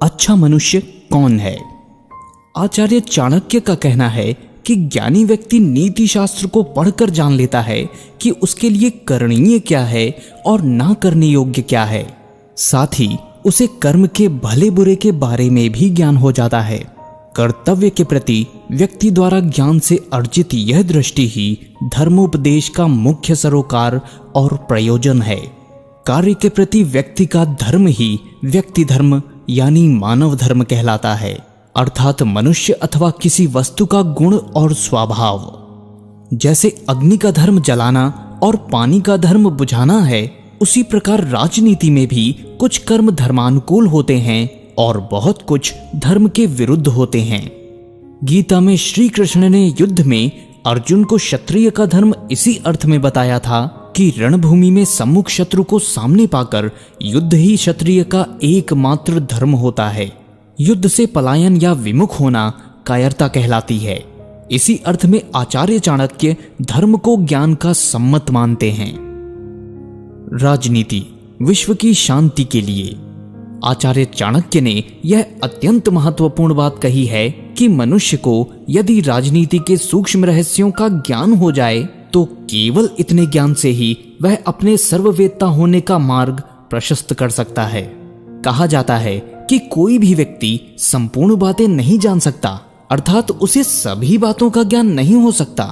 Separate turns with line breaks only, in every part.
अच्छा मनुष्य कौन है? आचार्य चाणक्य का कहना है कि ज्ञानी व्यक्ति नीति शास्त्र को पढ़कर जान लेता है कि उसके लिए करणीय क्या है और ना करने योग्य क्या है। साथ ही उसे कर्म के भले बुरे के बारे में भी ज्ञान हो जाता है। कर्तव्य के प्रति व्यक्ति द्वारा ज्ञान से अर्जित यह दृष्टि ही धर्मोपदेश का मुख्य सरोकार और प्रयोजन है। कार्य के प्रति व्यक्ति का धर्म ही व्यक्ति धर्म यानी मानव धर्म कहलाता है, अर्थात मनुष्य अथवा किसी वस्तु का गुण और स्वभाव। जैसे अग्नि का धर्म जलाना और पानी का धर्म बुझाना है, उसी प्रकार राजनीति में भी कुछ कर्म धर्मानुकूल होते हैं और बहुत कुछ धर्म के विरुद्ध होते हैं। गीता में श्री कृष्ण ने युद्ध में अर्जुन को क्षत्रिय का धर्म इसी अर्थ में बताया था कि रणभूमि में सम्मुख शत्रु को सामने पाकर युद्ध ही क्षत्रिय का एकमात्र धर्म होता है। युद्ध से पलायन या विमुख होना कायरता कहलाती है। इसी अर्थ में आचार्य चाणक्य धर्म को ज्ञान का सम्मत मानते हैं। राजनीति विश्व की शांति के लिए आचार्य चाणक्य ने यह अत्यंत महत्वपूर्ण बात कही है कि मनुष्य को यदि राजनीति के सूक्ष्म रहस्यों का ज्ञान हो जाए तो केवल इतने ज्ञान से ही वह अपने सर्ववेत्ता होने का मार्ग प्रशस्त कर सकता है। कहा जाता है कि कोई भी व्यक्ति संपूर्ण बातें नहीं जान सकता, अर्थात उसे सभी बातों का ज्ञान नहीं हो सकता,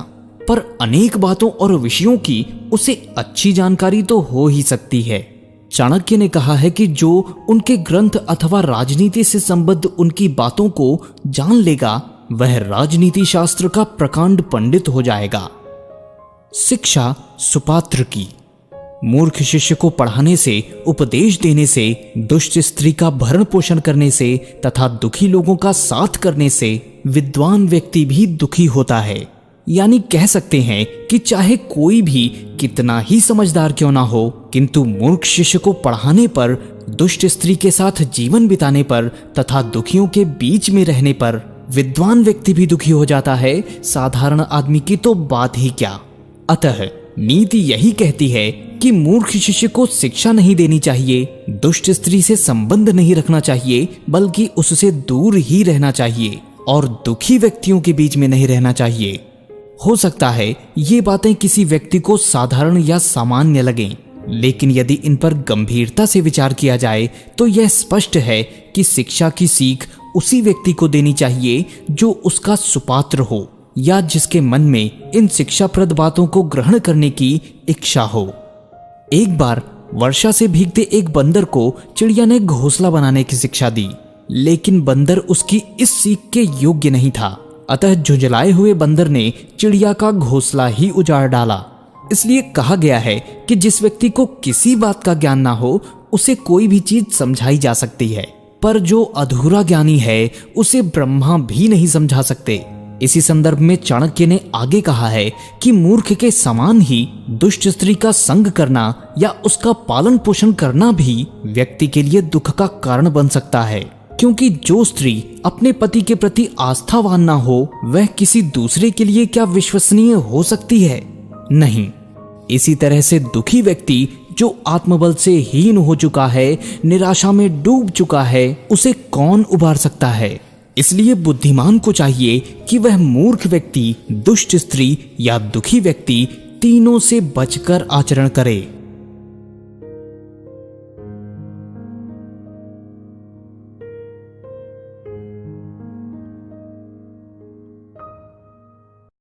पर अनेक बातों और विषयों की उसे अच्छी जानकारी तो हो ही सकती है। चाणक्य ने कहा है कि जो उनके ग्रंथ अथवा राजनीति से संबद्ध उनकी बातों को जान लेगा वह राजनीति शास्त्र का प्रकांड पंडित हो जाएगा। शिक्षा सुपात्र की मूर्ख शिष्य को पढ़ाने से, उपदेश देने से, दुष्ट स्त्री का भरण पोषण करने से तथा दुखी लोगों का साथ करने से विद्वान व्यक्ति भी दुखी होता है। यानी कह सकते हैं कि चाहे कोई भी कितना ही समझदार क्यों ना हो, किंतु मूर्ख शिष्य को पढ़ाने पर, दुष्ट स्त्री के साथ जीवन बिताने पर तथा दुखियों के बीच में रहने पर विद्वान व्यक्ति भी दुखी हो जाता है। साधारण आदमी की तो बात ही क्या। अतः नीति यही कहती है कि मूर्ख शिष्य को शिक्षा नहीं देनी चाहिए, दुष्ट स्त्री से संबंध नहीं रखना चाहिए, बल्कि उससे दूर ही रहना चाहिए और दुखी व्यक्तियों के बीच में नहीं रहना चाहिए। हो सकता है ये बातें किसी व्यक्ति को साधारण या सामान्य लगें, लेकिन यदि इन पर गंभीरता से विचार किया जाए तो यह स्पष्ट है कि शिक्षा की सीख उसी व्यक्ति को देनी चाहिए जो उसका सुपात्र हो या जिसके मन में इन शिक्षाप्रद बातों को ग्रहण करने की इच्छा हो। एक बार वर्षा से भीगते एक बंदर को चिड़िया ने घोंसला बनाने की शिक्षा दी, लेकिन बंदर उसकी इस सीख के योग्य नहीं था। अतः झुंझलाए हुए बंदर ने चिड़िया का घोंसला ही उजाड़ डाला। इसलिए कहा गया है कि जिस व्यक्ति को किसी बात का ज्ञान ना हो उसे कोई भी चीज समझाई जा सकती है, पर जो अधूरा ज्ञानी है उसे ब्रह्मा भी नहीं समझा सकते। इसी संदर्भ में चाणक्य ने आगे कहा है कि मूर्ख के समान ही दुष्ट स्त्री का संग करना या उसका पालन पोषण करना भी व्यक्ति के लिए दुख का कारण बन सकता है, क्योंकि जो स्त्री अपने पति के प्रति आस्थावान ना हो वह किसी दूसरे के लिए क्या विश्वसनीय हो सकती है? नहीं। इसी तरह से दुखी व्यक्ति जो आत्मबल से हीन हो चुका है, निराशा में डूब चुका है, उसे कौन उबार सकता है? इसलिए बुद्धिमान को चाहिए कि वह मूर्ख व्यक्ति, दुष्ट स्त्री या दुखी व्यक्ति तीनों से बचकर आचरण करे।